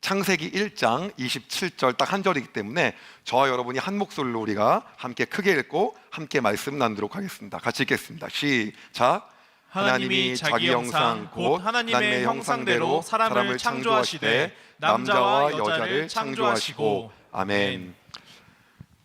창세기 1장 27절 딱 한 절이기 때문에 저와 여러분이 한 목소리로 우리가 함께 크게 읽고 함께 말씀 나누도록 하겠습니다. 같이 읽겠습니다. 시작. 하나님이 자기 형상 곧 하나님의 형상대로 사람을 창조하시되 남자와 여자를 창조하시고. 아멘.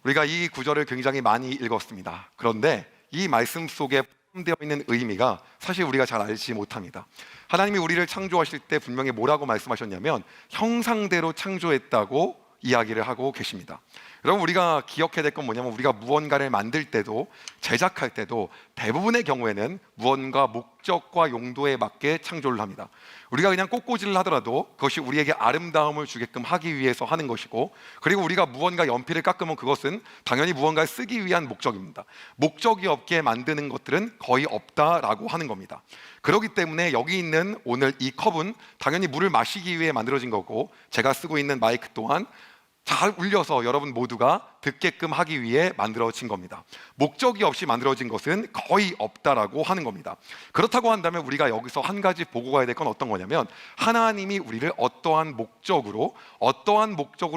우리가 이 구절을 굉장히 많이 읽었습니다. 그런데 이 말씀 속에 포함되어 있는 의미가 사실 우리가 잘 알지 못합니다. 하나님이 우리를 창조하실 때 분명히 뭐라고 말씀하셨냐면 형상대로 창조했다고 이야기를 하고 계십니다. 여러분, 우리가 기억해야 될 건 뭐냐면 우리가 무언가를 만들 때도 제작할 때도 대부분의 경우에는 무언가 목적과 용도에 맞게 창조를 합니다. 우리가 그냥 꽃꽂이를 하더라도 그것이 우리에게 아름다움을 주게끔 하기 위해서 하는 것이고, 그리고 우리가 무언가 연필을 깎으면 그것은 당연히 무언가를 쓰기 위한 목적입니다. 목적이 없게 만드는 것들은 거의 없다라고 하는 겁니다. 그렇기 때문에 여기 있는 오늘 이 컵은 당연히 물을 마시기 위해 만들어진 거고, 제가 쓰고 있는 마이크 또한 잘 울려서 여러분 모두가 듣게끔 하기 위해 만들어진 겁니다. 목적이 없이 만들어진 것은 거의 없다라고 하는 겁니다. 그렇다고 한다면 우리가 여기서 한 가지 보고 가야 될 건 어떤 거냐면 하나님이 우리를 어떠한 목적으로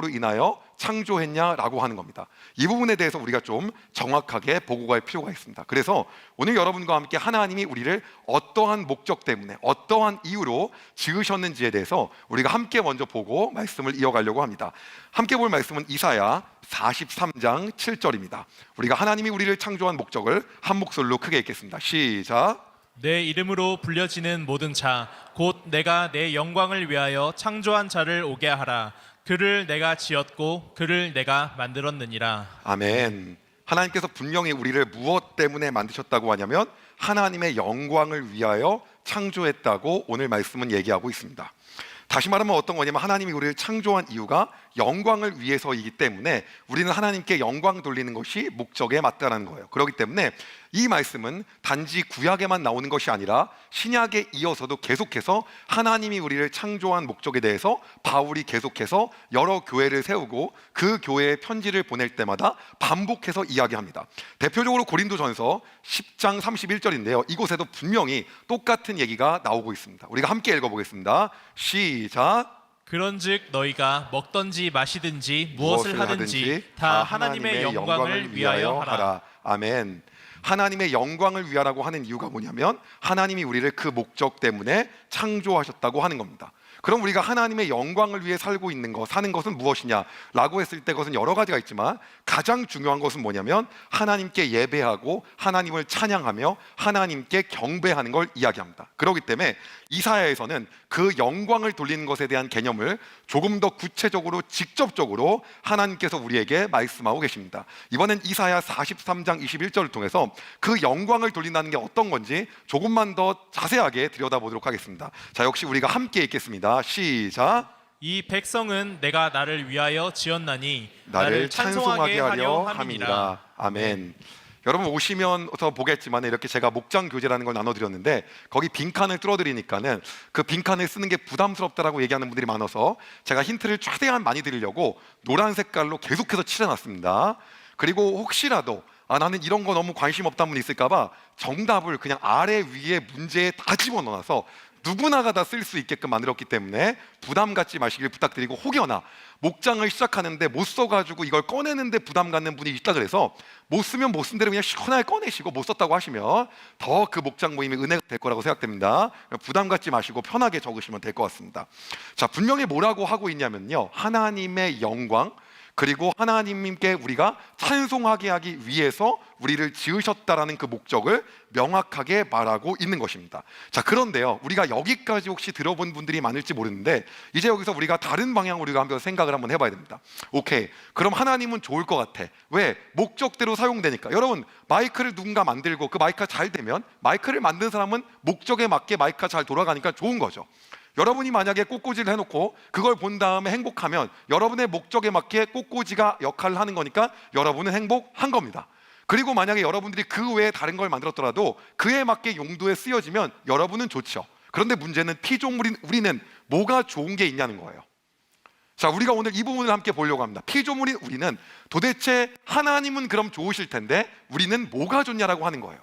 인하여 창조했냐라고 하는 겁니다. 이 부분에 대해서 우리가 좀 정확하게 보고 갈 필요가 있습니다. 그래서 오늘 여러분과 함께 하나님이 우리를 어떠한 목적 때문에 어떠한 이유로 지으셨는지에 대해서 우리가 함께 먼저 보고 말씀을 이어가려고 합니다. 함께 볼 말씀은 이사야 43장 7절입니다. 우리가 하나님이 우리를 창조한 목적을 한 목소리로 크게 읽겠습니다. 시작. 내 이름으로 불려지는 모든 자 곧 내가 내 영광을 위하여 창조한 자를 오게 하라. 그를 내가 지었고 그를 내가 만들었느니라. 아멘. 하나님께서 분명히 우리를 무엇 때문에 만드셨다고 하냐면 하나님의 영광을 위하여 창조했다고 오늘 말씀은 얘기하고 있습니다. 다시 말하면 어떤 거냐면 하나님이 우리를 창조한 이유가 영광을 위해서이기 때문에 우리는 하나님께 영광 돌리는 것이 목적에 맞다는 거예요. 그렇기 때문에 이 말씀은 단지 구약에만 나오는 것이 아니라 신약에 이어서도 계속해서 하나님이 우리를 창조한 목적에 대해서 바울이 계속해서 여러 교회를 세우고 그 교회에 편지를 보낼 때마다 반복해서 이야기합니다. 대표적으로 고린도전서 10장 31절인데요. 이곳에도 분명히 똑같은 얘기가 나오고 있습니다. 우리가 함께 읽어보겠습니다. 시작. 그런즉 너희가 먹든지 마시든지 무엇을 하든지 다 하나님의 영광을 위하여 하라. 아멘. 하나님의 영광을 위하라고 하는 이유가 뭐냐면 하나님이 우리를 그 목적 때문에 창조하셨다고 하는 겁니다. 그럼 우리가 하나님의 영광을 위해 살고 있는 것, 사는 것은 무엇이냐라고 했을 때 그것은 여러 가지가 있지만 가장 중요한 것은 뭐냐면 하나님께 예배하고 하나님을 찬양하며 하나님께 경배하는 걸 이야기합니다. 그렇기 때문에 이사야에서는 그 영광을 돌리는 것에 대한 개념을 조금 더 구체적으로 직접적으로 하나님께서 우리에게 말씀하고 계십니다. 이번엔 이사야 43장 21절을 통해서 그 영광을 돌린다는 게 어떤 건지 조금만 더 자세하게 들여다보도록 하겠습니다. 자, 역시 우리가 함께 읽겠습니다. 시작. 이 백성은 내가 나를 위하여 지었나니 나를 찬송하게 하려 함이니라. 아멘. 여러분 오시면 더 보겠지만 이렇게 제가 목장 교재라는 걸 나눠드렸는데 거기 빈칸을 뚫어드리니까는 그 빈칸을 쓰는 게 부담스럽다라고 얘기하는 분들이 많아서 제가 힌트를 최대한 많이 드리려고 노란 색깔로 계속해서 칠해놨습니다. 그리고 혹시라도 나는 이런 거 너무 관심 없다는 분이 있을까봐 정답을 그냥 아래 위에 문제에 다 집어넣어서 누구나가 다 쓸 수 있게끔 만들었기 때문에 부담 갖지 마시길 부탁드리고, 혹여나 목장을 시작하는데 못 써가지고 이걸 꺼내는데 부담 갖는 분이 있다 그래서 못 쓰면 못 쓴 대로 그냥 시원하게 꺼내시고 못 썼다고 하시면 더 그 목장 모임이 은혜가 될 거라고 생각됩니다. 부담 갖지 마시고 편하게 적으시면 될 것 같습니다. 자, 분명히 뭐라고 하고 있냐면요, 하나님의 영광 그리고 하나님께 우리가 찬송하게 하기 위해서 우리를 지으셨다라는 그 목적을 명확하게 말하고 있는 것입니다. 자, 그런데요, 우리가 여기까지 혹시 들어본 분들이 많을지 모르는데 이제 여기서 우리가 다른 방향으로 우리가 한번 생각을 한번 해봐야 됩니다. 오케이, 그럼 하나님은 좋을 것 같아. 왜? 목적대로 사용되니까. 여러분, 마이크를 누군가 만들고 그 마이크가 잘 되면 마이크를 만든 사람은 목적에 맞게 마이크가 잘 돌아가니까 좋은 거죠. 여러분이 만약에 꽃꽂이를 해놓고 그걸 본 다음에 행복하면 여러분의 목적에 맞게 꽃꽂이가 역할을 하는 거니까 여러분은 행복한 겁니다. 그리고 만약에 여러분들이 그 외에 다른 걸 만들었더라도 그에 맞게 용도에 쓰여지면 여러분은 좋죠. 그런데 문제는 피조물인 우리는 뭐가 좋은 게 있냐는 거예요. 자, 우리가 오늘 이 부분을 함께 보려고 합니다. 피조물인 우리는 도대체 하나님은 그럼 좋으실 텐데 우리는 뭐가 좋냐라고 하는 거예요.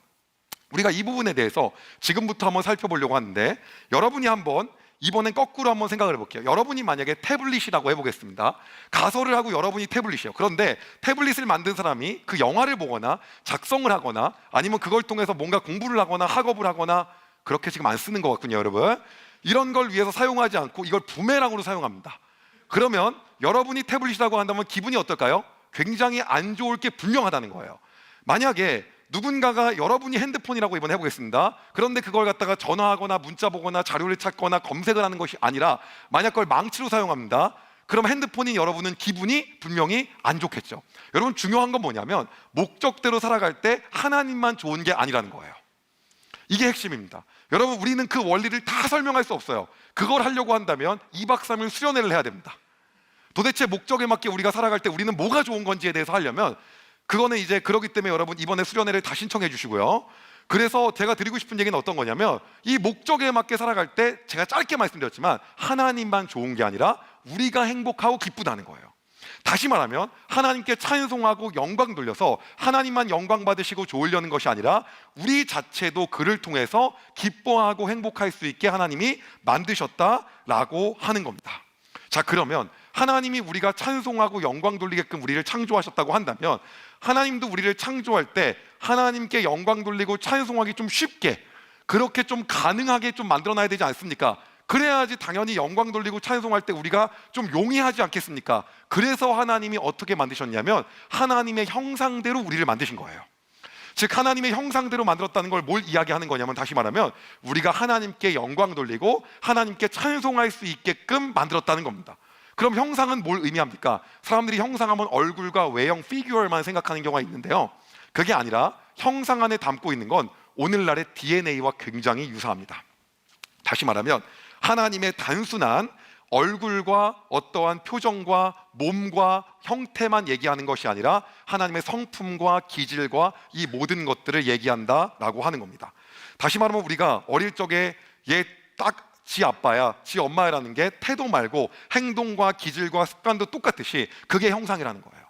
우리가 이 부분에 대해서 지금부터 한번 살펴보려고 하는데, 여러분이 한번 이번엔 거꾸로 한번 생각을 해볼게요. 여러분이 만약에 태블릿이라고 해보겠습니다. 가설을 하고 여러분이 태블릿이에요. 그런데 태블릿을 만든 사람이 그 영화를 보거나 작성을 하거나 아니면 그걸 통해서 뭔가 공부를 하거나 학업을 하거나 그렇게 지금 안 쓰는 것 같군요, 여러분. 이런 걸 위해서 사용하지 않고 이걸 부메랑으로 사용합니다. 그러면 여러분이 태블릿이라고 한다면 기분이 어떨까요? 굉장히 안 좋을 게 분명하다는 거예요. 만약에 누군가가 여러분이 핸드폰이라고 이번에 해보겠습니다. 그런데 그걸 갖다가 전화하거나 문자 보거나 자료를 찾거나 검색을 하는 것이 아니라 만약 그걸 망치로 사용합니다. 그럼 핸드폰인 여러분은 기분이 분명히 안 좋겠죠. 여러분, 중요한 건 뭐냐면 목적대로 살아갈 때 하나님만 좋은 게 아니라는 거예요. 이게 핵심입니다. 여러분, 우리는 그 원리를 다 설명할 수 없어요. 그걸 하려고 한다면 2박 3일 수련회를 해야 됩니다. 도대체 목적에 맞게 우리가 살아갈 때 우리는 뭐가 좋은 건지에 대해서 하려면 그거는 이제 그러기 때문에 여러분 이번에 수련회를 다 신청해 주시고요. 그래서 제가 드리고 싶은 얘기는 어떤 거냐면 이 목적에 맞게 살아갈 때 제가 짧게 말씀드렸지만 하나님만 좋은 게 아니라 우리가 행복하고 기쁘다는 거예요. 다시 말하면 하나님께 찬송하고 영광 돌려서 하나님만 영광 받으시고 좋으려는 것이 아니라 우리 자체도 그를 통해서 기뻐하고 행복할 수 있게 하나님이 만드셨다라고 하는 겁니다. 자, 그러면 하나님이 우리가 찬송하고 영광 돌리게끔 우리를 창조하셨다고 한다면 하나님도 우리를 창조할 때 하나님께 영광 돌리고 찬송하기 좀 쉽게 그렇게 좀 가능하게 좀 만들어놔야 되지 않습니까? 그래야지 당연히 영광 돌리고 찬송할 때 우리가 좀 용이하지 않겠습니까? 그래서 하나님이 어떻게 만드셨냐면 하나님의 형상대로 우리를 만드신 거예요. 즉 하나님의 형상대로 만들었다는 걸 뭘 이야기하는 거냐면 다시 말하면 우리가 하나님께 영광 돌리고 하나님께 찬송할 수 있게끔 만들었다는 겁니다. 그럼 형상은 뭘 의미합니까? 사람들이 형상하면 얼굴과 외형, 피규어만 생각하는 경우가 있는데요, 그게 아니라 형상 안에 담고 있는 건 오늘날의 DNA와 굉장히 유사합니다. 다시 말하면 하나님의 단순한 얼굴과 어떠한 표정과 몸과 형태만 얘기하는 것이 아니라 하나님의 성품과 기질과 이 모든 것들을 얘기한다라고 하는 겁니다. 다시 말하면 우리가 어릴 적에 딱 지 아빠야, 지 엄마야라는 게 태도 말고 행동과 기질과 습관도 똑같듯이 그게 형상이라는 거예요.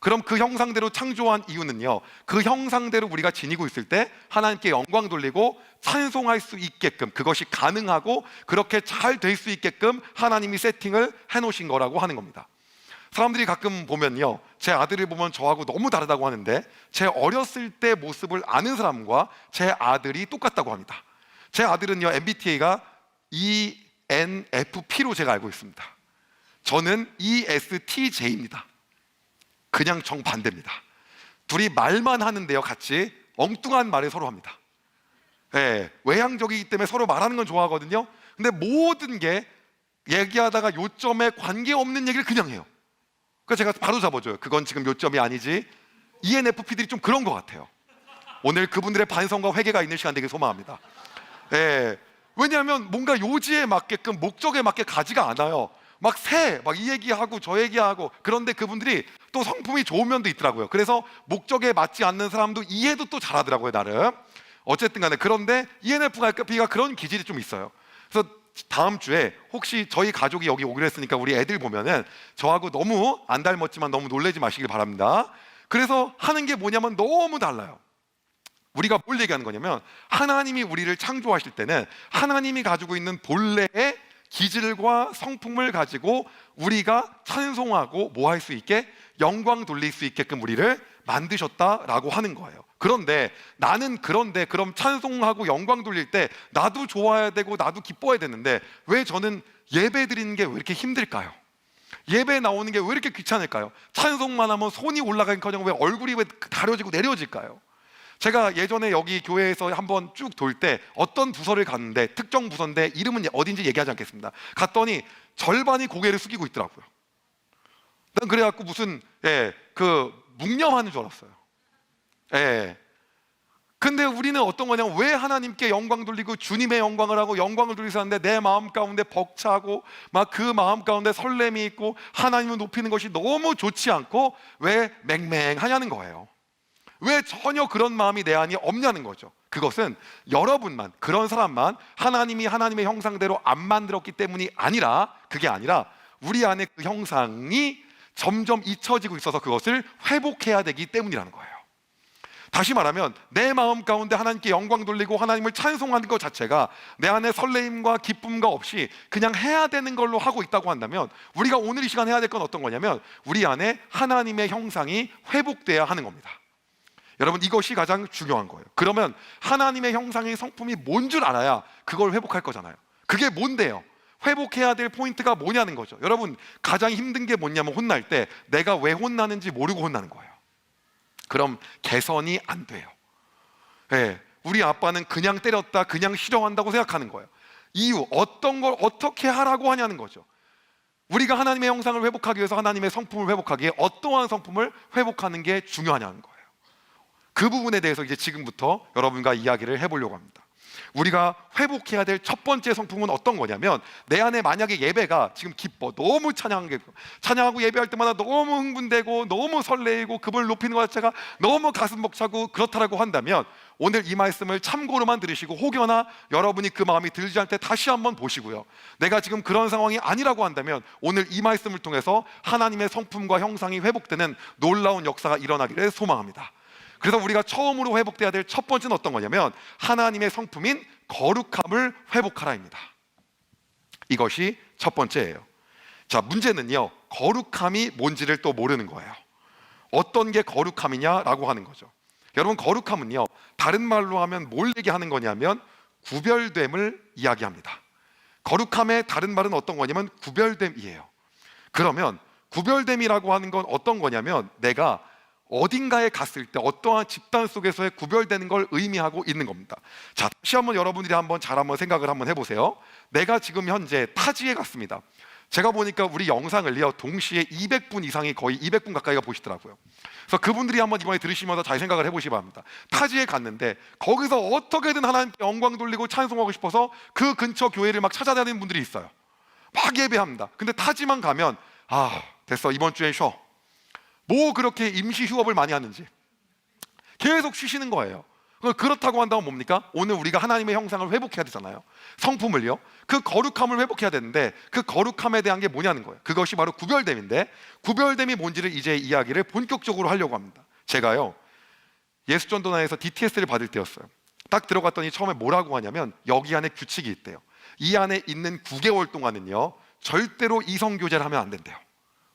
그럼 그 형상대로 창조한 이유는요, 그 형상대로 우리가 지니고 있을 때 하나님께 영광 돌리고 찬송할 수 있게끔 그것이 가능하고 그렇게 잘 될 수 있게끔 하나님이 세팅을 해놓으신 거라고 하는 겁니다. 사람들이 가끔 보면요, 제 아들을 보면 저하고 너무 다르다고 하는데 제 어렸을 때 모습을 아는 사람과 제 아들이 똑같다고 합니다. 제 아들은요, MBTI가 ENFP로 제가 알고 있습니다. 저는 ESTJ입니다. 그냥 정반대입니다. 둘이 말만 하는데요, 같이 엉뚱한 말을 서로 합니다. 외향적이기 때문에 서로 말하는 건 좋아하거든요. 근데 모든 게 얘기하다가 요점에 관계없는 얘기를 그냥 해요. 그래서 제가 바로 잡아줘요. 그건 지금 요점이 아니지. ENFP들이 좀 그런 것 같아요. 오늘 그분들의 반성과 회개가 있는 시간 되길 소망합니다. 왜냐하면 뭔가 요지에 맞게끔 목적에 맞게 가지가 않아요. 막 이 얘기하고 저 얘기하고. 그런데 그분들이 또 성품이 좋은 면도 있더라고요. 그래서 목적에 맞지 않는 사람도 이해도 또 잘하더라고요, 나름. 어쨌든 간에 그런데 ENFP가 그런 기질이 좀 있어요. 그래서 다음 주에 혹시 저희 가족이 여기 오기로 했으니까 우리 애들 보면은 저하고 너무 안 닮았지만 너무 놀라지 마시길 바랍니다. 그래서 하는 게 뭐냐면 너무 달라요. 우리가 뭘 얘기하는 거냐면 하나님이 우리를 창조하실 때는 하나님이 가지고 있는 본래의 기질과 성품을 가지고 우리가 찬송하고 뭐 할 수 있게 영광 돌릴 수 있게끔 우리를 만드셨다라고 하는 거예요. 그런데 나는 그럼 찬송하고 영광 돌릴 때 나도 좋아야 되고 나도 기뻐야 되는데 왜 저는 예배 드리는 게 왜 이렇게 힘들까요? 예배 나오는 게 왜 이렇게 귀찮을까요? 찬송만 하면 손이 올라가긴커녕 왜 얼굴이 왜 가려지고 내려질까요? 제가 예전에 여기 교회에서 한번 쭉 돌 때 어떤 부서를 갔는데 특정 부서인데 이름은 어딘지 얘기하지 않겠습니다. 갔더니 절반이 고개를 숙이고 있더라고요. 난 그래갖고 무슨 묵념하는 줄 알았어요. 근데 우리는 어떤 거냐면 왜 하나님께 영광 돌리고 주님의 영광을 하고 영광을 돌리서 하는데 내 마음 가운데 벅차고 막 그 마음 가운데 설렘이 있고 하나님을 높이는 것이 너무 좋지 않고 왜 맹맹하냐는 거예요. 왜 전혀 그런 마음이 내 안에 없냐는 거죠. 그것은 여러분만, 그런 사람만 하나님이 하나님의 형상대로 안 만들었기 때문이 아니라, 그게 아니라 우리 안에 그 형상이 점점 잊혀지고 있어서 그것을 회복해야 되기 때문이라는 거예요. 다시 말하면 내 마음 가운데 하나님께 영광 돌리고 하나님을 찬송하는 것 자체가 내 안에 설레임과 기쁨과 없이 그냥 해야 되는 걸로 하고 있다고 한다면, 우리가 오늘 이 시간 해야 될 건 어떤 거냐면 우리 안에 하나님의 형상이 회복돼야 하는 겁니다. 여러분, 이것이 가장 중요한 거예요. 그러면 하나님의 형상의 성품이 뭔 줄 알아야 그걸 회복할 거잖아요. 그게 뭔데요? 회복해야 될 포인트가 뭐냐는 거죠. 여러분, 가장 힘든 게 뭐냐면 혼날 때 내가 왜 혼나는지 모르고 혼나는 거예요. 그럼 개선이 안 돼요. 예, 우리 아빠는 그냥 때렸다, 그냥 싫어한다고 생각하는 거예요. 이유, 어떤 걸 어떻게 하라고 하냐는 거죠. 우리가 하나님의 형상을 회복하기 위해서 하나님의 성품을 회복하기에 어떠한 성품을 회복하는 게 중요하냐는 거예요. 그 부분에 대해서 이제 지금부터 여러분과 이야기를 해보려고 합니다. 우리가 회복해야 될 첫 번째 성품은 어떤 거냐면, 내 안에 만약에 예배가 지금 기뻐, 너무 찬양하고 예배할 때마다 너무 흥분되고 너무 설레이고 그분을 높이는 것 자체가 너무 가슴 벅차고 그렇다라고 한다면, 오늘 이 말씀을 참고로만 들으시고 혹여나 여러분이 그 마음이 들지 않을 때 다시 한번 보시고요, 내가 지금 그런 상황이 아니라고 한다면 오늘 이 말씀을 통해서 하나님의 성품과 형상이 회복되는 놀라운 역사가 일어나기를 소망합니다. 그래서 우리가 처음으로 회복돼야 될 첫 번째는 어떤 거냐면 하나님의 성품인 거룩함을 회복하라입니다. 이것이 첫 번째예요. 자, 문제는요, 거룩함이 뭔지를 또 모르는 거예요. 어떤 게 거룩함이냐라고 하는 거죠. 여러분, 거룩함은요, 다른 말로 하면 뭘 얘기하는 거냐면 구별됨을 이야기합니다. 거룩함의 다른 말은 어떤 거냐면 구별됨이에요. 그러면 구별됨이라고 하는 건 어떤 거냐면 내가 어딘가에 갔을 때 어떠한 집단 속에서의 구별되는 걸 의미하고 있는 겁니다. 자, 다시 한번 여러분들이 잘 한번 생각을 한번 해보세요. 내가 지금 현재 타지에 갔습니다. 제가 보니까 우리 영상을요, 동시에 200분 이상이, 거의 200분 가까이가 보시더라고요. 그래서 그분들이 한번 이번에 들으시면서 잘 생각을 해보시기 바랍니다. 타지에 갔는데 거기서 어떻게든 하나님께 영광 돌리고 찬송하고 싶어서 그 근처 교회를 막 찾아다니는 분들이 있어요. 막 예배합니다. 근데 타지만 가면 됐어, 이번 주엔 쉬어. 뭐 그렇게 임시 휴업을 많이 하는지 계속 쉬시는 거예요. 그렇다고 한다면 뭡니까? 오늘 우리가 하나님의 형상을 회복해야 되잖아요. 성품을요, 그 거룩함을 회복해야 되는데 그 거룩함에 대한 게 뭐냐는 거예요. 그것이 바로 구별됨인데, 구별됨이 뭔지를 이제 이야기를 본격적으로 하려고 합니다. 제가요, 예수전도단에서 DTS를 받을 때였어요. 딱 들어갔더니 처음에 뭐라고 하냐면 여기 안에 규칙이 있대요. 이 안에 있는 9개월 동안은요 절대로 이성교제를 하면 안 된대요.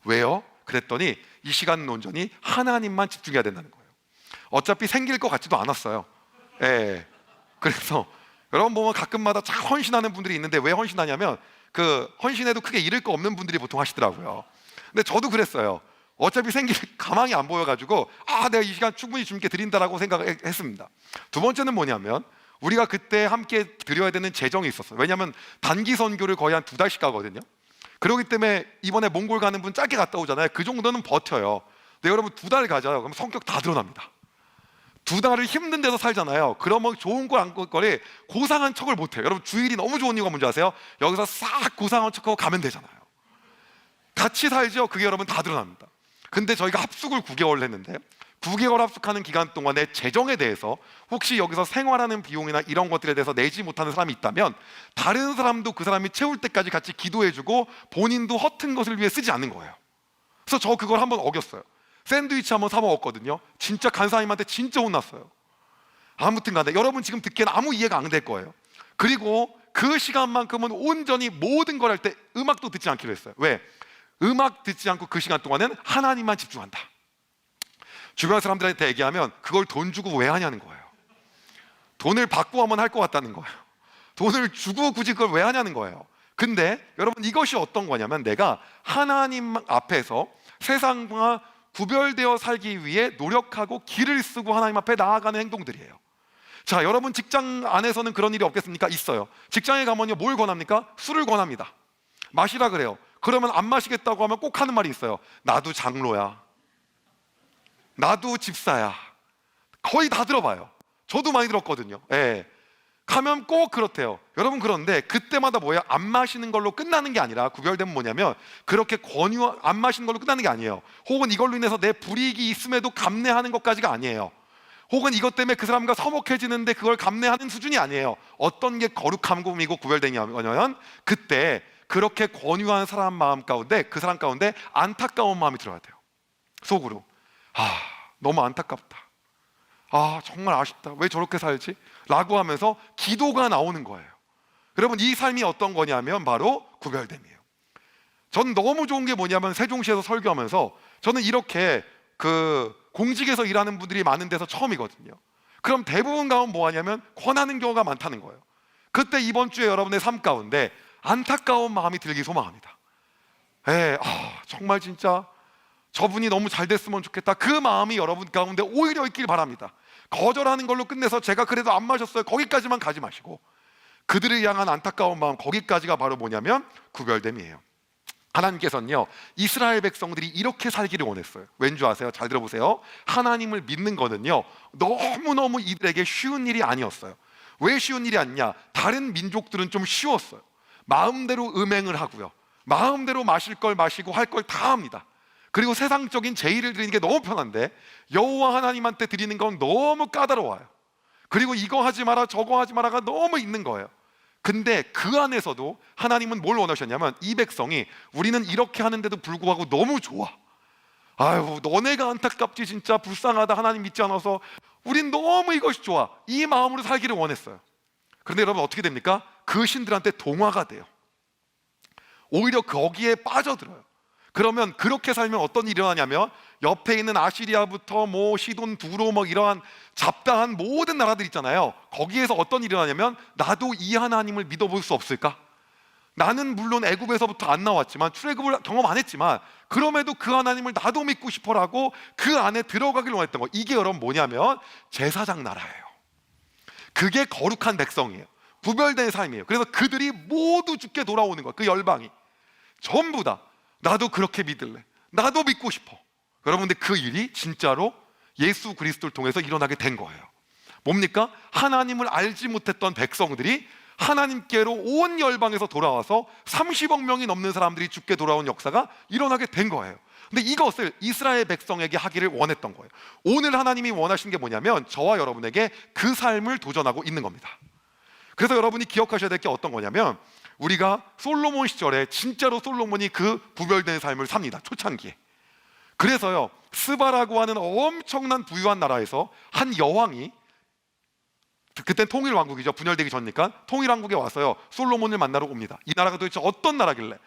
왜요? 그랬더니 이 시간 온전히 하나님만 집중해야 된다는 거예요. 어차피 생길 것 같지도 않았어요. 예. 그래서 여러분 보면 가끔마다 참 헌신하는 분들이 있는데 왜 헌신하냐면 그 헌신해도 크게 잃을 거 없는 분들이 보통 하시더라고요. 근데 저도 그랬어요. 어차피 생길 가망이 안 보여가지고 내가 이 시간 충분히 주님께 드린다라고 생각을 했습니다. 두 번째는 뭐냐면 우리가 그때 함께 드려야 되는 재정이 있었어요. 왜냐하면 단기 선교를 거의 한 2달씩 가거든요. 그렇기 때문에 이번에 몽골 가는 분 짧게 갔다 오잖아요. 그 정도는 버텨요. 근데 여러분 2달 가잖아요. 그럼 성격 다 드러납니다. 2달을 힘든 데서 살잖아요. 그러면 좋은 걸 안 거리 고상한 척을 못해요. 여러분 주일이 너무 좋은 이유가 뭔지 아세요? 여기서 싹 고상한 척하고 가면 되잖아요. 같이 살죠. 그게 여러분 다 드러납니다. 근데 저희가 합숙을 9개월 했는데 9개월 합숙하는 기간 동안에 재정에 대해서 혹시 여기서 생활하는 비용이나 이런 것들에 대해서 내지 못하는 사람이 있다면 다른 사람도 그 사람이 채울 때까지 같이 기도해주고 본인도 허튼 것을 위해 쓰지 않는 거예요. 그래서 저 그걸 한번 어겼어요. 샌드위치 한번 사 먹었거든요. 진짜 간사님한테 진짜 혼났어요. 아무튼 간에 여러분 지금 듣기에는 아무 이해가 안 될 거예요. 그리고 그 시간만큼은 온전히 모든 걸 할 때 음악도 듣지 않기로 했어요. 왜? 음악 듣지 않고 그 시간 동안은 하나님만 집중한다. 주변 사람들한테 얘기하면 그걸 돈 주고 왜 하냐는 거예요. 돈을 받고 하면 할 것 같다는 거예요. 돈을 주고 굳이 그걸 왜 하냐는 거예요. 근데 여러분 이것이 어떤 거냐면 내가 하나님 앞에서 세상과 구별되어 살기 위해 노력하고 길을 쓰고 하나님 앞에 나아가는 행동들이에요. 자, 여러분 직장 안에서는 그런 일이 없겠습니까? 있어요. 직장에 가면요 뭘 권합니까? 술을 권합니다. 마시라 그래요. 그러면 안 마시겠다고 하면 꼭 하는 말이 있어요. 나도 장로야, 나도 집사야. 거의 다 들어봐요. 저도 많이 들었거든요. 예. 가면 꼭 그렇대요. 여러분 그런데 그때마다 뭐예요? 안 마시는 걸로 끝나는 게 아니라 구별되면 뭐냐면 그렇게 안 마시는 걸로 끝나는 게 아니에요. 혹은 이걸로 인해서 내 불이익이 있음에도 감내하는 것까지가 아니에요. 혹은 이것 때문에 그 사람과 서먹해지는데 그걸 감내하는 수준이 아니에요. 어떤 게 거룩함이고 구별되냐면 그때 그렇게 권유한 사람 마음 가운데 그 사람 가운데 안타까운 마음이 들어야 돼요. 속으로 너무 안타깝다. 아, 정말 아쉽다. 왜 저렇게 살지? 라고 하면서 기도가 나오는 거예요. 여러분, 이 삶이 어떤 거냐면 바로 구별됨이에요. 전 너무 좋은 게 뭐냐면 세종시에서 설교하면서 저는 이렇게 공직에서 일하는 분들이 많은 데서 처음이거든요. 그럼 대부분 가면 뭐 하냐면 권하는 경우가 많다는 거예요. 그때 이번 주에 여러분의 삶 가운데 안타까운 마음이 들기 소망합니다. 정말 진짜 저분이 너무 잘 됐으면 좋겠다. 그 마음이 여러분 가운데 오히려 있길 바랍니다. 거절하는 걸로 끝내서 제가 그래도 안 마셨어요, 거기까지만 가지 마시고 그들을 향한 안타까운 마음, 거기까지가 바로 뭐냐면 구별됨이에요. 하나님께서는요, 이스라엘 백성들이 이렇게 살기를 원했어요. 왠지 아세요? 잘 들어보세요. 하나님을 믿는 거는요, 너무너무 이들에게 쉬운 일이 아니었어요. 왜 쉬운 일이 아니냐? 다른 민족들은 좀 쉬웠어요. 마음대로 음행을 하고요, 마음대로 마실 걸 마시고 할 걸 다 합니다. 그리고 세상적인 제의를 드리는 게 너무 편한데 여호와 하나님한테 드리는 건 너무 까다로워요. 그리고 이거 하지 마라 저거 하지 마라가 너무 있는 거예요. 근데 그 안에서도 하나님은 뭘 원하셨냐면 이 백성이 우리는 이렇게 하는데도 불구하고 너무 좋아, 아유 너네가 안타깝지, 진짜 불쌍하다, 하나님 믿지 않아서 우린 너무 이것이 좋아, 이 마음으로 살기를 원했어요. 그런데 여러분 어떻게 됩니까? 그 신들한테 동화가 돼요. 오히려 거기에 빠져들어요. 그러면 그렇게 살면 어떤 일이 일어나냐면 옆에 있는 아시리아부터 시돈, 두로 이러한 잡다한 모든 나라들 있잖아요. 거기에서 어떤 일이 일어나냐면 나도 이 하나님을 믿어볼 수 없을까? 나는 물론 애굽에서부터 안 나왔지만 출애굽을 경험 안 했지만 그럼에도 그 하나님을 나도 믿고 싶어라고 그 안에 들어가길 원했던 거. 이게 여러분 뭐냐면 제사장 나라예요. 그게 거룩한 백성이에요. 구별된 삶이에요. 그래서 그들이 모두 죽게 돌아오는 거예요. 그 열방이 전부 다 나도 그렇게 믿을래, 나도 믿고 싶어. 여러분들 그 일이 진짜로 예수 그리스도를 통해서 일어나게 된 거예요. 뭡니까? 하나님을 알지 못했던 백성들이 하나님께로 온 열방에서 돌아와서 30억 명이 넘는 사람들이 죽게 돌아온 역사가 일어나게 된 거예요. 근데 이것을 이스라엘 백성에게 하기를 원했던 거예요. 오늘 하나님이 원하시는 게 뭐냐면 저와 여러분에게 그 삶을 도전하고 있는 겁니다. 그래서 여러분이 기억하셔야 될 게 어떤 거냐면 우리가 솔로몬 시절에 진짜로 솔로몬이 그 구별된 삶을 삽니다. 초창기에. 그래서요, 스바라고 하는 엄청난 부유한 나라에서 한 여왕이, 그땐 통일왕국이죠, 분열되기 전이니까 통일왕국에 와서요 솔로몬을 만나러 옵니다. 이 나라가 도대체 어떤 나라길래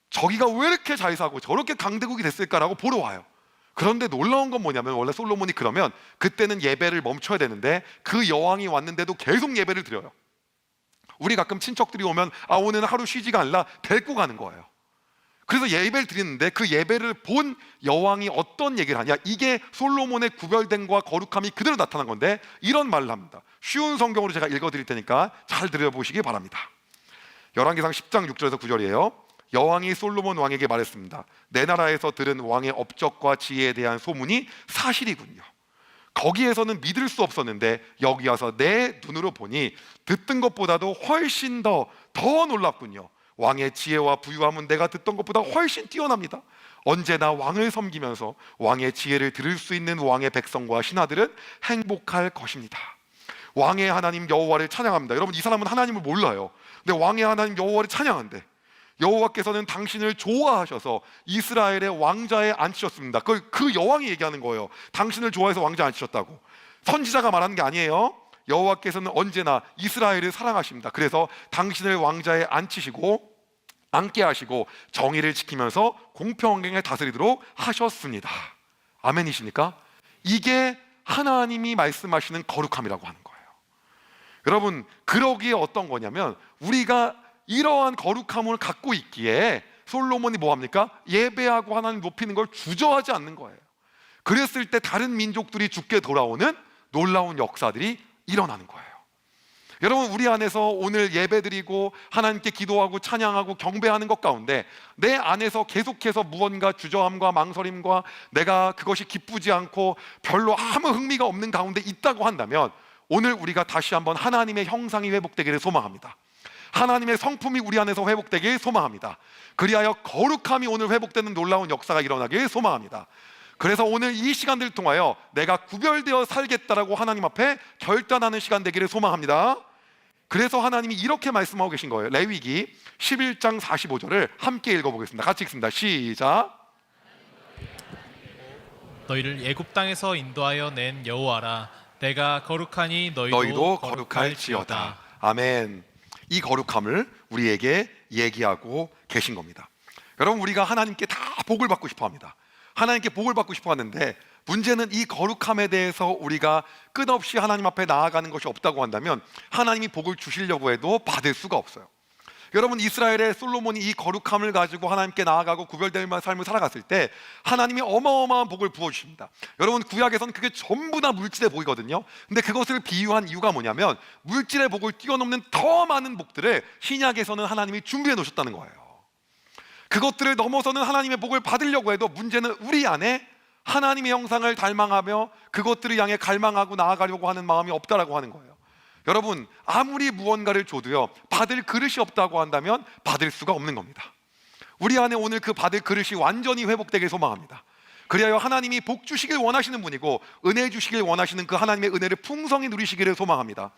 저기가 왜 이렇게 잘 사고 저렇게 강대국이 됐을까라고 보러 와요. 그런데 놀라운 건 뭐냐면 원래 솔로몬이 그러면 그때는 예배를 멈춰야 되는데 그 여왕이 왔는데도 계속 예배를 드려요. 우리 가끔 친척들이 오면 오늘은 하루 쉬지가 않라 데리고 가는 거예요. 그래서 예배를 드리는데 그 예배를 본 여왕이 어떤 얘기를 하냐, 이게 솔로몬의 구별됨과 거룩함이 그대로 나타난 건데 이런 말을 합니다. 쉬운 성경으로 제가 읽어드릴 테니까 잘 들어보시기 바랍니다. 열왕기상 10장 6절에서 9절이에요 여왕이 솔로몬 왕에게 말했습니다. 내 나라에서 들은 왕의 업적과 지혜에 대한 소문이 사실이군요. 거기에서는 믿을 수 없었는데 여기 와서 내 눈으로 보니 듣던 것보다도 훨씬 더 놀랍군요. 왕의 지혜와 부유함은 내가 듣던 것보다 훨씬 뛰어납니다. 언제나 왕을 섬기면서 왕의 지혜를 들을 수 있는 왕의 백성과 신하들은 행복할 것입니다. 왕의 하나님 여호와를 찬양합니다. 여러분, 이 사람은 하나님을 몰라요. 근데 왕의 하나님 여호와를 찬양한대. 여호와께서는 당신을 좋아하셔서 이스라엘의 왕자에 앉히셨습니다. 그 여왕이 얘기하는 거예요. 당신을 좋아해서 왕자에 앉히셨다고. 선지자가 말하는 게 아니에요. 여호와께서는 언제나 이스라엘을 사랑하십니다. 그래서 당신을 왕자에 앉게 하시고 정의를 지키면서 공평하게 다스리도록 하셨습니다. 아멘이십니까? 이게 하나님이 말씀하시는 거룩함이라고 하는 거예요. 여러분, 그러기에 어떤 거냐면 우리가 이러한 거룩함을 갖고 있기에 솔로몬이 뭐합니까? 예배하고 하나님 높이는 걸 주저하지 않는 거예요. 그랬을 때 다른 민족들이 죽게 돌아오는 놀라운 역사들이 일어나는 거예요. 여러분, 우리 안에서 오늘 예배드리고 하나님께 기도하고 찬양하고 경배하는 것 가운데 내 안에서 계속해서 무언가 주저함과 망설임과 내가 그것이 기쁘지 않고 별로 아무 흥미가 없는 가운데 있다고 한다면 오늘 우리가 다시 한번 하나님의 형상이 회복되기를 소망합니다. 하나님의 성품이 우리 안에서 회복되길 소망합니다. 그리하여 거룩함이 오늘 회복되는 놀라운 역사가 일어나길 소망합니다. 그래서 오늘 이 시간들을 통하여 내가 구별되어 살겠다라고 하나님 앞에 결단하는 시간 되기를 소망합니다. 그래서 하나님이 이렇게 말씀하고 계신 거예요. 레위기 11장 45절을 함께 읽어보겠습니다. 같이 읽습니다. 시작. 너희를 애굽 땅에서 인도하여 낸 여호와라. 내가 거룩하니 너희도 거룩할지어다. 아멘. 이 거룩함을 우리에게 얘기하고 계신 겁니다. 여러분, 우리가 하나님께 다 복을 받고 싶어 합니다. 하나님께 복을 받고 싶어 하는데, 문제는 이 거룩함에 대해서 우리가 끝없이 하나님 앞에 나아가는 것이 없다고 한다면 하나님이 복을 주시려고 해도 받을 수가 없어요. 여러분, 이스라엘의 솔로몬이 이 거룩함을 가지고 하나님께 나아가고 구별될 만한 삶을 살아갔을 때 하나님이 어마어마한 복을 부어주십니다. 여러분, 구약에서는 그게 전부 다 물질의 복이거든요. 근데 그것을 비유한 이유가 뭐냐면, 물질의 복을 뛰어넘는 더 많은 복들을 신약에서는 하나님이 준비해 놓으셨다는 거예요. 그것들을 넘어서는 하나님의 복을 받으려고 해도 문제는 우리 안에 하나님의 형상을 닮아가며 그것들을 향해 갈망하고 나아가려고 하는 마음이 없다라고 하는 거예요. 여러분, 아무리 무언가를 줘도요, 받을 그릇이 없다고 한다면 받을 수가 없는 겁니다. 우리 안에 오늘 그 받을 그릇이 완전히 회복되길 소망합니다. 그리하여 하나님이 복 주시길 원하시는 분이고 은혜 주시길 원하시는 그 하나님의 은혜를 풍성히 누리시기를 소망합니다.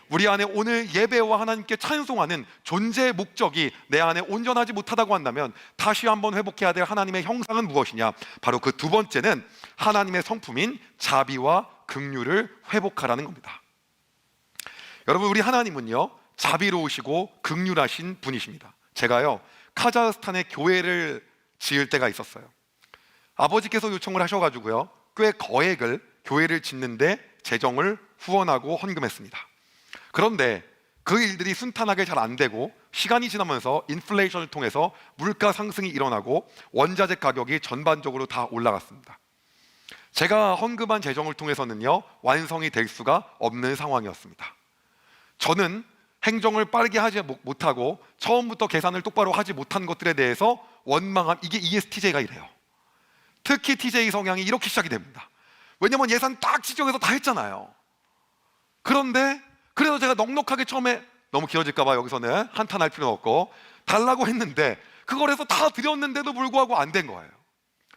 우리 안에 오늘 예배와 하나님께 찬송하는 존재의 목적이 내 안에 온전하지 못하다고 한다면 다시 한번 회복해야 될 하나님의 형상은 무엇이냐? 바로 그 두 번째는 하나님의 성품인 자비와 긍휼을 회복하라는 겁니다. 여러분, 우리 하나님은요, 자비로우시고 긍휼하신 분이십니다. 제가요, 카자흐스탄에 교회를 지을 때가 있었어요. 아버지께서 요청을 하셔가지고요, 꽤 거액을 교회를 짓는데 재정을 후원하고 헌금했습니다. 그런데 그 일들이 순탄하게 잘 안 되고 시간이 지나면서 인플레이션을 통해서 물가 상승이 일어나고 원자재 가격이 전반적으로 다 올라갔습니다. 제가 헌금한 재정을 통해서는요, 완성이 될 수가 없는 상황이었습니다. 저는 행정을 빠르게 하지 못하고 처음부터 계산을 똑바로 하지 못한 것들에 대해서 원망함. 이게 ESTJ가 이래요. 특히 TJ 성향이 이렇게 시작이 됩니다. 왜냐면 예산 딱 지정해서 다 했잖아요. 그런데 그래서 제가 넉넉하게 처음에, 너무 길어질까 봐 여기서는 한탄할 필요는 없고, 달라고 했는데 그걸 해서 다 드렸는데도 불구하고 안 된 거예요.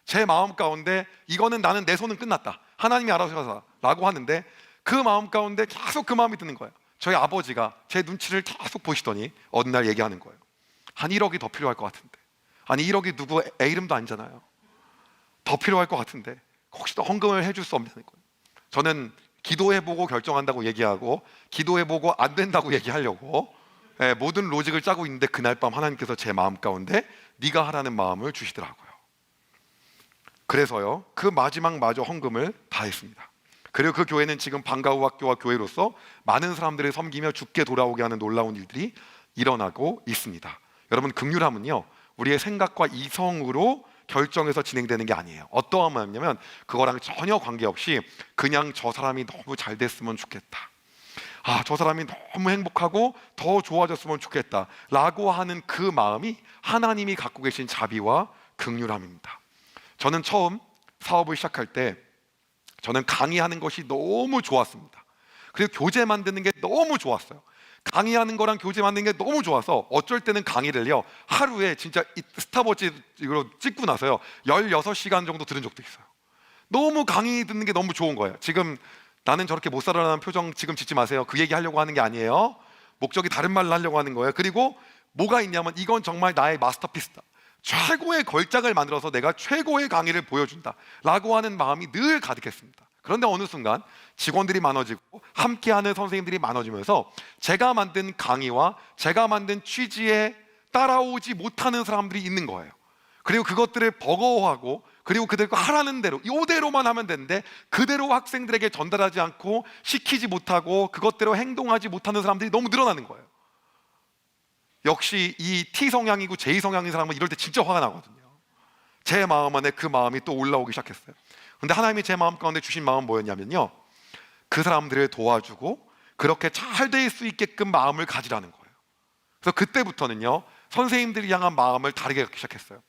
제 마음 가운데 이거는 나는 내 손은 끝났다, 하나님이 알아서 하셔서 라고 하는데, 그 마음 가운데 계속 그 마음이 드는 거예요. 저희 아버지가 제 눈치를 계속 보시더니 어느 날 얘기하는 거예요. 한 1억이 더 필요할 것 같은데. 아니, 1억이 누구 애 이름도 아니잖아요. 더 필요할 것 같은데 혹시 더 헌금을 해줄 수 없냐는 거예요. 저는 기도해보고 결정한다고 얘기하고 기도해보고 안 된다고 얘기하려고 모든 로직을 짜고 있는데, 그날 밤 하나님께서 제 마음 가운데 네가 하라는 마음을 주시더라고요. 그래서요, 그 마지막마저 헌금을 다 했습니다. 그리고 그 교회는 지금 방과후 학교와 교회로서 많은 사람들을 섬기며 죽게 돌아오게 하는 놀라운 일들이 일어나고 있습니다. 여러분, 긍휼함은요, 우리의 생각과 이성으로 결정해서 진행되는 게 아니에요. 어떠한 마음이냐면 그거랑 전혀 관계없이 그냥 저 사람이 너무 잘 됐으면 좋겠다, 저 사람이 너무 행복하고 더 좋아졌으면 좋겠다 라고 하는 그 마음이 하나님이 갖고 계신 자비와 긍휼함입니다. 저는 처음 사업을 시작할 때 저는 강의하는 것이 너무 좋았습니다. 그리고 교재 만드는 게 너무 좋았어요. 강의하는 거랑 교재 만드는 게 너무 좋아서 어쩔 때는 강의를요, 하루에 진짜 스탑워치로 찍고 나서요 16시간 정도 들은 적도 있어요. 너무 강의 듣는 게 너무 좋은 거예요. 지금 나는 저렇게 못 살아라는 표정 지금 짓지 마세요. 그 얘기 하려고 하는 게 아니에요. 목적이 다른 말로 하려고 하는 거예요. 그리고 뭐가 있냐면 이건 정말 나의 마스터피스다, 최고의 걸작을 만들어서 내가 최고의 강의를 보여준다 라고 하는 마음이 늘 가득했습니다. 그런데 어느 순간 직원들이 많아지고 함께하는 선생님들이 많아지면서 제가 만든 강의와 제가 만든 취지에 따라오지 못하는 사람들이 있는 거예요. 그리고 그것들을 버거워하고, 그리고 그들과 하라는 대로 이대로만 하면 되는데 그대로 학생들에게 전달하지 않고 시키지 못하고 그것대로 행동하지 못하는 사람들이 너무 늘어나는 거예요. 역시 이 T 성향이고 J 성향인 사람은 이럴 때 진짜 화가 나거든요. 제 마음 안에 그 마음이 또 올라오기 시작했어요. 근데 하나님이 제 마음 가운데 주신 마음은 뭐였냐면요, 그 사람들을 도와주고 그렇게 잘 될 수 있게끔 마음을 가지라는 거예요. 그래서 그때부터는요, 선생님들이 향한 마음을 다르게 갖기 시작했어요.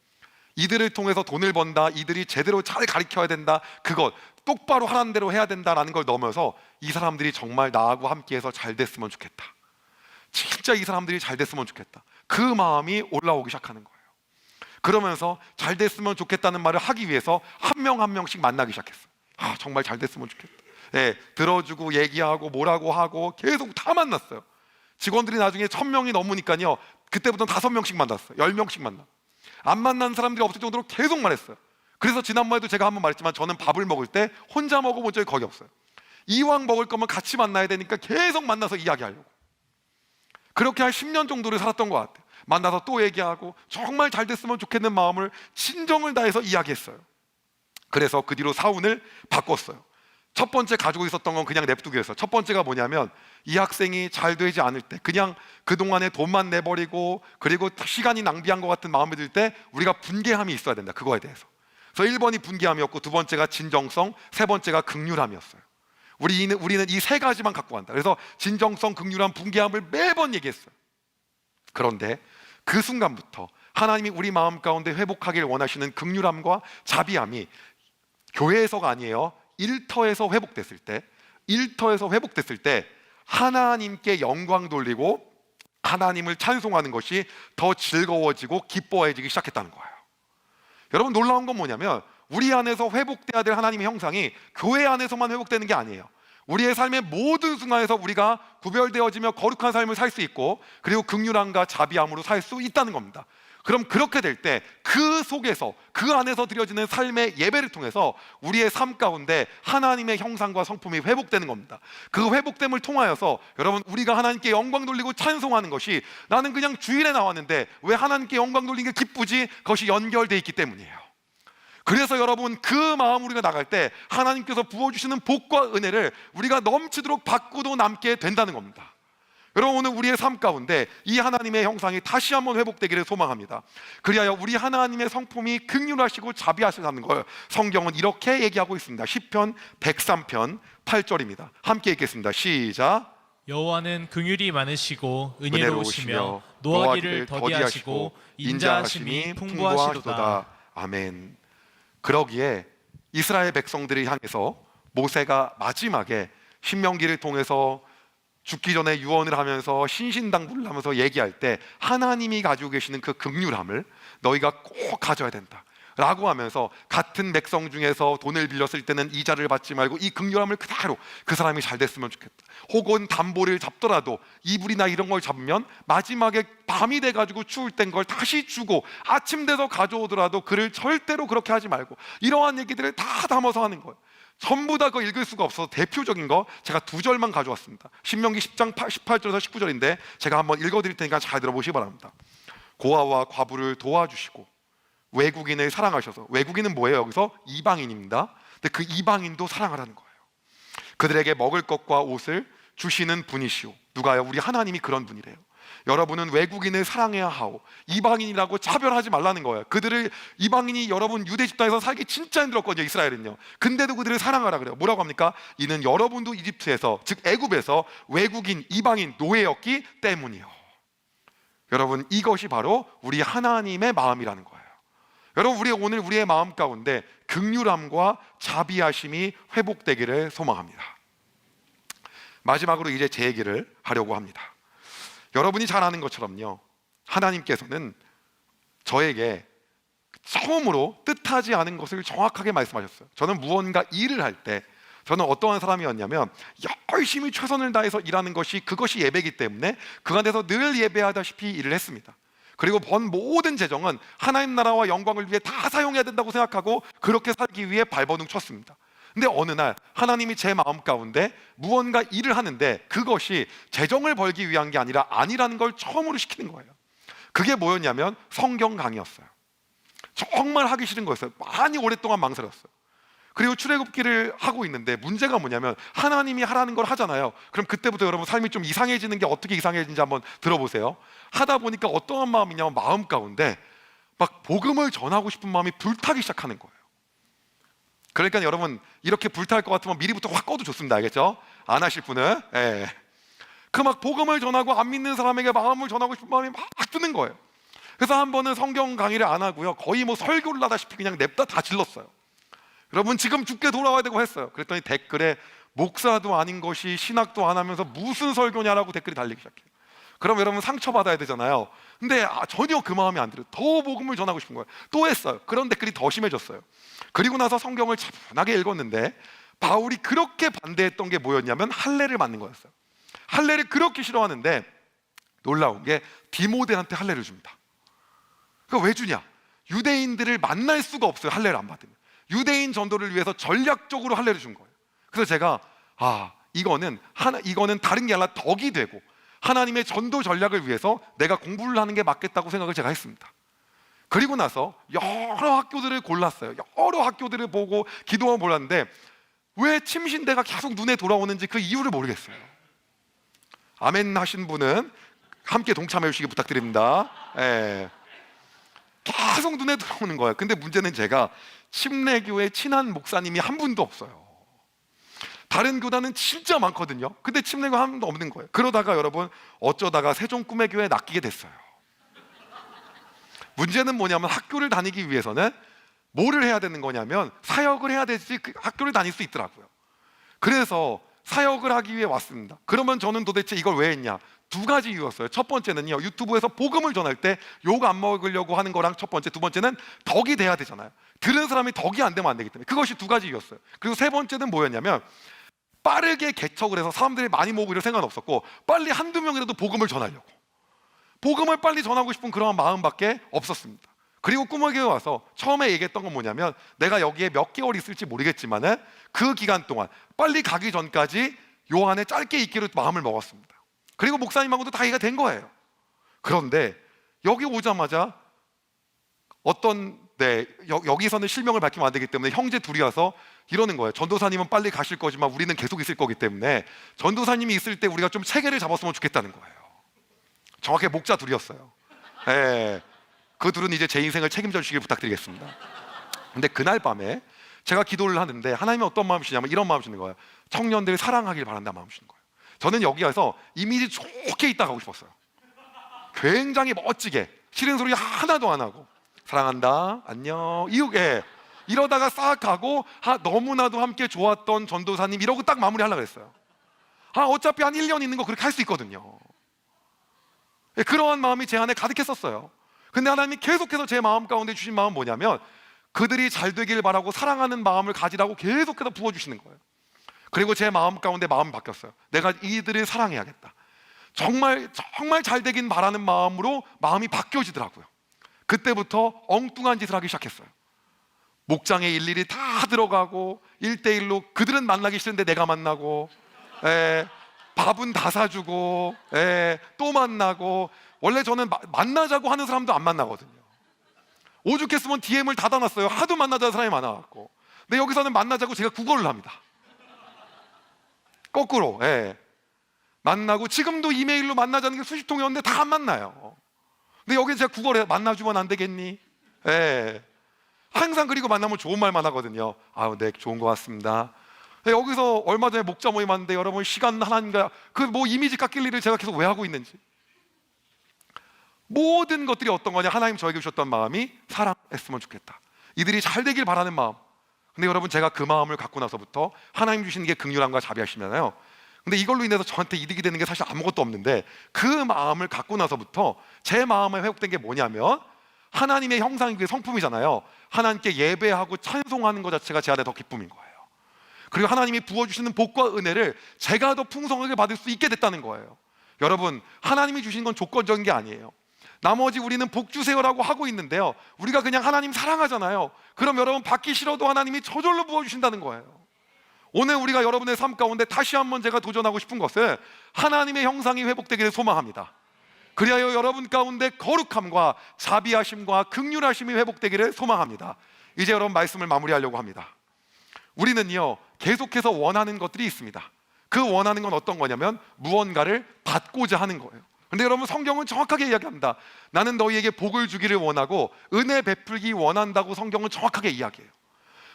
이들을 통해서 돈을 번다, 이들이 제대로 잘 가르쳐야 된다, 그것 똑바로 하라는 대로 해야 된다라는 걸 넘어서 이 사람들이 정말 나하고 함께해서 잘 됐으면 좋겠다, 진짜 이 사람들이 잘 됐으면 좋겠다, 그 마음이 올라오기 시작하는 거예요. 그러면서 잘 됐으면 좋겠다는 말을 하기 위해서 한 명 한 명씩 만나기 시작했어요. 정말 잘 됐으면 좋겠다. 들어주고 얘기하고 뭐라고 하고 계속 다 만났어요. 직원들이 나중에 1000명이 넘으니까요, 그때부터는 5명씩 만났어요. 10명씩 만나. 안 만난 사람들이 없을 정도로 계속 말했어요. 그래서 지난번에도 제가 한번 말했지만 저는 밥을 먹을 때 혼자 먹어본 적이 거의 없어요. 이왕 먹을 거면 같이 만나야 되니까 계속 만나서 이야기하려고. 그렇게 한 10년 정도를 살았던 것 같아요. 만나서 또 얘기하고 정말 잘 됐으면 좋겠는 마음을 진정을 다해서 이야기했어요. 그래서 그 뒤로 사운을 바꿨어요. 첫 번째 가지고 있었던 건 그냥 냅두기였어요. 첫 번째가 뭐냐면 이 학생이 잘 되지 않을 때, 그냥 그동안에 돈만 내버리고 그리고 시간이 낭비한 것 같은 마음이 들 때 우리가 분개함이 있어야 된다, 그거에 대해서. 그래서 1번이 분개함이었고, 두 번째가 진정성, 세 번째가 극률함이었어요. 우리는 이 세 가지만 갖고 간다. 그래서 진정성, 극률함, 분개함을 매번 얘기했어요. 그런데 그 순간부터 하나님이 우리 마음 가운데 회복하길 원하시는 극률함과 자비함이 교회에서가 아니에요, 일터에서 회복됐을 때 하나님께 영광 돌리고 하나님을 찬송하는 것이 더 즐거워지고 기뻐해지기 시작했다는 거예요. 여러분, 놀라운 건 뭐냐면 우리 안에서 회복돼야 될 하나님의 형상이 교회 안에서만 회복되는 게 아니에요. 우리의 삶의 모든 순간에서 우리가 구별되어지며 거룩한 삶을 살 수 있고, 그리고 긍휼함과 자비함으로 살 수 있다는 겁니다. 그럼 그렇게 될 때 그 속에서, 그 안에서 드려지는 삶의 예배를 통해서 우리의 삶 가운데 하나님의 형상과 성품이 회복되는 겁니다. 그 회복됨을 통하여서 여러분, 우리가 하나님께 영광 돌리고 찬송하는 것이, 나는 그냥 주일에 나왔는데 왜 하나님께 영광 돌리는 게 기쁘지? 그것이 연결되어 있기 때문이에요. 그래서 여러분, 그 마음 우리가 나갈 때 하나님께서 부어주시는 복과 은혜를 우리가 넘치도록 받고도 남게 된다는 겁니다. 여러분, 오늘 우리의 삶 가운데 이 하나님의 형상이 다시 한번 회복되기를 소망합니다. 그리하여 우리 하나님의 성품이 긍휼하시고 자비하시다는 걸 성경은 이렇게 얘기하고 있습니다. 시편 103편 8절입니다. 함께 읽겠습니다. 시작. 여호와는 긍휼이 많으시고 은혜로우시며 노하기를 더디하시고 인자하심이 풍부하시도다. 아멘. 그러기에 이스라엘 백성들을 향해서 모세가 마지막에 신명기를 통해서 죽기 전에 유언을 하면서 신신당부를 하면서 얘기할 때 하나님이 가지고 계시는 그 긍휼함을 너희가 꼭 가져야 된다 라고 하면서, 같은 백성 중에서 돈을 빌렸을 때는 이자를 받지 말고 이 긍휼함을 그대로, 그 사람이 잘 됐으면 좋겠다, 혹은 담보를 잡더라도 이불이나 이런 걸 잡으면 마지막에 밤이 돼가지고 추울 땐 걸 다시 주고 아침 돼서 가져오더라도 그를 절대로 그렇게 하지 말고, 이러한 얘기들을 다 담아서 하는 거예요. 전부 다 그거 읽을 수가 없어서 대표적인 거 제가 두 절만 가져왔습니다. 신명기 10장 18절에서 19절인데 제가 한번 읽어드릴 테니까 잘 들어보시기 바랍니다. 고아와 과부를 도와주시고 외국인을 사랑하셔서, 외국인은 뭐예요? 여기서 이방인입니다. 근데 그 이방인도 사랑하라는 거예요. 그들에게 먹을 것과 옷을 주시는 분이시오. 누가요? 우리 하나님이 그런 분이래요. 여러분은 외국인을 사랑해야 하오. 이방인이라고 차별하지 말라는 거예요. 그들을, 이방인이 여러분 유대 집단에서 살기 진짜 힘들었거든요, 이스라엘은요. 근데도 그들을 사랑하라 그래요. 뭐라고 합니까? 이는 여러분도 이집트에서, 즉 애굽에서 외국인, 이방인, 노예였기 때문이요. 여러분, 이것이 바로 우리 하나님의 마음이라는 거예요. 여러분, 우리 오늘 우리의 마음 가운데 긍휼함과 자비하심이 회복되기를 소망합니다. 마지막으로 이제 제 얘기를 하려고 합니다. 여러분이 잘 아는 것처럼요, 하나님께서는 저에게 처음으로 뜻하지 않은 것을 정확하게 말씀하셨어요. 저는 무언가 일을 할 때 저는 어떠한 사람이었냐면, 열심히 최선을 다해서 일하는 것이, 그것이 예배이기 때문에 그 안에서 늘 예배하다시피 일을 했습니다. 그리고 번 모든 재정은 하나님 나라와 영광을 위해 다 사용해야 된다고 생각하고 그렇게 살기 위해 발버둥 쳤습니다. 근데 어느 날 하나님이 제 마음 가운데 무언가 일을 하는데 그것이 재정을 벌기 위한 게 아니라는 걸 처음으로 시키는 거예요. 그게 뭐였냐면 성경 강의였어요. 정말 하기 싫은 거였어요. 많이 오랫동안 망설였어요. 그리고 출애굽기를 하고 있는데 문제가 뭐냐면, 하나님이 하라는 걸 하잖아요. 그럼 그때부터 여러분 삶이 좀 이상해지는 게, 어떻게 이상해지는지 한번 들어보세요. 하다 보니까 어떠한 마음이냐면, 마음 가운데 막 복음을 전하고 싶은 마음이 불타기 시작하는 거예요. 그러니까 여러분, 이렇게 불탈 것 같으면 미리부터 확 꺼도 좋습니다. 알겠죠? 안 하실 분은. 예. 그 막 복음을 전하고 안 믿는 사람에게 마음을 전하고 싶은 마음이 막 드는 거예요. 그래서 한 번은 성경 강의를 안 하고요, 거의 뭐 설교를 하다시피 그냥 냅다 다 질렀어요. 여러분, 지금 죽게 돌아와야 되고 했어요. 그랬더니 댓글에 목사도 아닌 것이 신학도 안 하면서 무슨 설교냐라고 댓글이 달리기 시작해요. 그럼 여러분 상처받아야 되잖아요. 근데 전혀 그 마음이 안 들어요. 더 복음을 전하고 싶은 거예요. 또 했어요. 그런 댓글이 더 심해졌어요. 그리고 나서 성경을 차분하게 읽었는데, 바울이 그렇게 반대했던 게 뭐였냐면 할례를 받는 거였어요. 할례를 그렇게 싫어하는데 놀라운 게 디모데한테 할례를 줍니다. 그거 왜 주냐? 유대인들을 만날 수가 없어요, 할례를 안 받으면. 유대인 전도를 위해서 전략적으로 할례를 준 거예요. 그래서 제가 이거는 다른 게 아니라 덕이 되고 하나님의 전도 전략을 위해서 내가 공부를 하는 게 맞겠다고 생각을 제가 했습니다. 그리고 나서 여러 학교들을 골랐어요. 여러 학교들을 보고 기도만 몰랐는데 왜 침신대가 계속 눈에 돌아오는지 그 이유를 모르겠어요. 아멘 하신 분은 함께 동참해 주시기 부탁드립니다. 계속 눈에 들어오는 거예요. 근데 문제는 제가 침례교회 친한 목사님이 한 분도 없어요. 다른 교단은 진짜 많거든요. 근데 침례교 한 분도 없는 거예요. 그러다가 여러분 어쩌다가 세종 꿈의 교회에 낚이게 됐어요. 문제는 뭐냐면 학교를 다니기 위해서는 뭐를 해야 되는 거냐면 사역을 해야 되지 그 학교를 다닐 수 있더라고요. 그래서 사역을 하기 위해 왔습니다. 그러면 저는 도대체 이걸 왜 했냐? 두 가지 이유였어요. 첫 번째는요, 유튜브에서 복음을 전할 때 욕 안 먹으려고 하는 거랑 첫 번째, 두 번째는 덕이 돼야 되잖아요. 들은 사람이 덕이 안 되면 안 되기 때문에 그것이 두 가지 이유였어요. 그리고 세 번째는 뭐였냐면 빠르게 개척을 해서 사람들이 많이 모으고 이럴 생각은 없었고 빨리 한두 명이라도 복음을 전하려고, 복음을 빨리 전하고 싶은 그런 마음밖에 없었습니다. 그리고 꿈의 교회 와서 처음에 얘기했던 건 뭐냐면 내가 여기에 몇 개월 있을지 모르겠지만은 그 기간 동안 빨리 가기 전까지 요 안에 짧게 있기로 마음을 먹었습니다. 그리고 목사님하고도 다 얘기가 된 거예요. 그런데 여기 오자마자 여기서는 실명을 밝히면 안 되기 때문에 형제 둘이 와서 이러는 거예요. 전도사님은 빨리 가실 거지만 우리는 계속 있을 거기 때문에 전도사님이 있을 때 우리가 좀 체계를 잡았으면 좋겠다는 거예요. 정확하게 목자 둘이었어요. 그 둘은 이제 제 인생을 책임져 주시길 부탁드리겠습니다. 근데 그날 밤에 제가 기도를 하는데 하나님이 어떤 마음이시냐면 이런 마음 주는 거예요. 청년들 사랑하길 바란다 마음 주는 거예요. 저는 여기 와서 이미지 좋게 있다 가고 싶었어요. 굉장히 멋지게 싫은 소리 하나도 안 하고 사랑한다 안녕 이러다가 싹 가고 너무나도 함께 좋았던 전도사님 이러고 딱 마무리하려고 했어요. 어차피 한 1년 있는 거 그렇게 할 수 있거든요. 그러한 마음이 제 안에 가득했었어요. 근데 하나님이 계속해서 제 마음 가운데 주신 마음은 뭐냐면 그들이 잘 되길 바라고 사랑하는 마음을 가지라고 계속해서 부어주시는 거예요. 그리고 제 마음 가운데 마음이 바뀌었어요. 내가 이들을 사랑해야겠다. 정말 잘 되긴 바라는 마음으로 마음이 바뀌어지더라고요. 그때부터 엉뚱한 짓을 하기 시작했어요. 목장에 일일이 다 들어가고 1대1로 그들은 만나기 싫은데 내가 만나고 밥은 다 사주고 또 만나고. 원래 저는 만나자고 하는 사람도 안 만나거든요. 오죽했으면 DM을 닫아놨어요. 하도 만나자는 사람이 많아갖고. 근데 여기서는 만나자고 제가 구걸을 합니다. 거꾸로 만나고 지금도 이메일로 만나자는 게 수십 통이 오는데 다 안 만나요. 근데 여기는 제가 구걸해요. 만나주면 안 되겠니? 항상. 그리고 만나면 좋은 말만 하거든요. 네, 좋은 것 같습니다. 여기서 얼마 전에 목자 모임 왔는데 여러분 시간 하나인가 그 이미지 깎일 일을 제가 계속 왜 하고 있는지. 모든 것들이 어떤 거냐? 하나님 저에게 주셨던 마음이 사랑했으면 좋겠다. 이들이 잘 되길 바라는 마음. 근데 여러분 제가 그 마음을 갖고 나서부터 하나님 주시는 게 긍휼함과 자비하시잖아요. 근데 이걸로 인해서 저한테 이득이 되는 게 사실 아무것도 없는데 그 마음을 갖고 나서부터 제 마음에 회복된 게 뭐냐면 하나님의 형상이 그게 성품이잖아요. 하나님께 예배하고 찬송하는 것 자체가 제 안에 더 기쁨인 거예요. 그리고 하나님이 부어주시는 복과 은혜를 제가 더 풍성하게 받을 수 있게 됐다는 거예요. 여러분 하나님이 주신 건 조건적인 게 아니에요. 나머지 우리는 복 주세요라고 하고 있는데요, 우리가 그냥 하나님 사랑하잖아요. 그럼 여러분 받기 싫어도 하나님이 저절로 부어주신다는 거예요. 오늘 우리가 여러분의 삶 가운데 다시 한번 제가 도전하고 싶은 것은 하나님의 형상이 회복되기를 소망합니다. 그리하여 여러분 가운데 거룩함과 자비하심과 긍휼하심이 회복되기를 소망합니다. 이제 여러분 말씀을 마무리하려고 합니다. 우리는요 계속해서 원하는 것들이 있습니다. 그 원하는 건 어떤 거냐면 무언가를 받고자 하는 거예요. 근데 여러분 성경은 정확하게 이야기합니다. 나는 너희에게 복을 주기를 원하고 은혜 베풀기 원한다고 성경은 정확하게 이야기해요.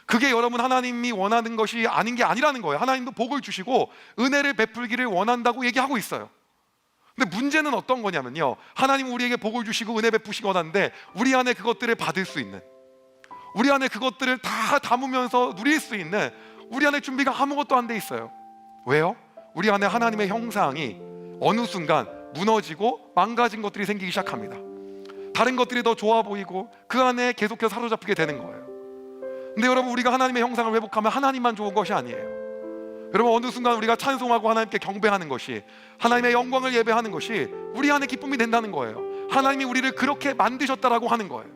그게 여러분 하나님이 원하는 것이 아닌 게 아니라는 거예요. 하나님도 복을 주시고 은혜를 베풀기를 원한다고 얘기하고 있어요. 근데 문제는 어떤 거냐면요, 하나님은 우리에게 복을 주시고 은혜 베푸시기 원하는데 우리 안에 그것들을 받을 수 있는, 우리 안에 그것들을 다 담으면서 누릴 수 있는 우리 안에 준비가 아무것도 안 돼 있어요. 왜요? 우리 안에 하나님의 형상이 어느 순간 무너지고 망가진 것들이 생기기 시작합니다. 다른 것들이 더 좋아 보이고 그 안에 계속해서 사로잡히게 되는 거예요. 근데 여러분 우리가 하나님의 형상을 회복하면 하나님만 좋은 것이 아니에요. 여러분 어느 순간 우리가 찬송하고 하나님께 경배하는 것이, 하나님의 영광을 예배하는 것이 우리 안에 기쁨이 된다는 거예요. 하나님이 우리를 그렇게 만드셨다라고 하는 거예요.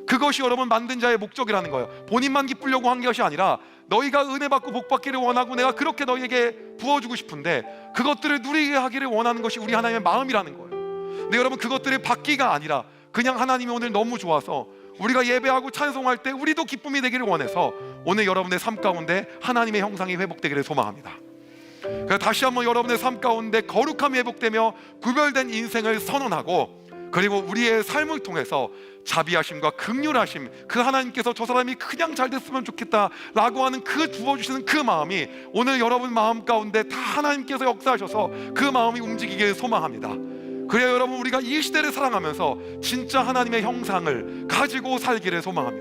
그것이 여러분 만든 자의 목적이라는 거예요. 본인만 기쁘려고 한 것이 아니라 너희가 은혜 받고 복 받기를 원하고 내가 그렇게 너희에게 부어주고 싶은데 그것들을 누리게 하기를 원하는 것이 우리 하나님의 마음이라는 거예요. 근데 여러분 그것들을 받기가 아니라 그냥 하나님이 오늘 너무 좋아서 우리가 예배하고 찬송할 때 우리도 기쁨이 되기를 원해서 오늘 여러분의 삶 가운데 하나님의 형상이 회복되기를 소망합니다. 그래서 다시 한번 여러분의 삶 가운데 거룩함이 회복되며 구별된 인생을 선언하고, 그리고 우리의 삶을 통해서 자비하심과 긍휼하심, 그 하나님께서 저 사람이 그냥 잘 됐으면 좋겠다라고 하는 그 부어주시는 그 마음이 오늘 여러분 마음 가운데 다 하나님께서 역사하셔서 그 마음이 움직이길 소망합니다. 그래야 여러분 우리가 이 시대를 살아가면서 진짜 하나님의 형상을 가지고 살기를 소망합니다.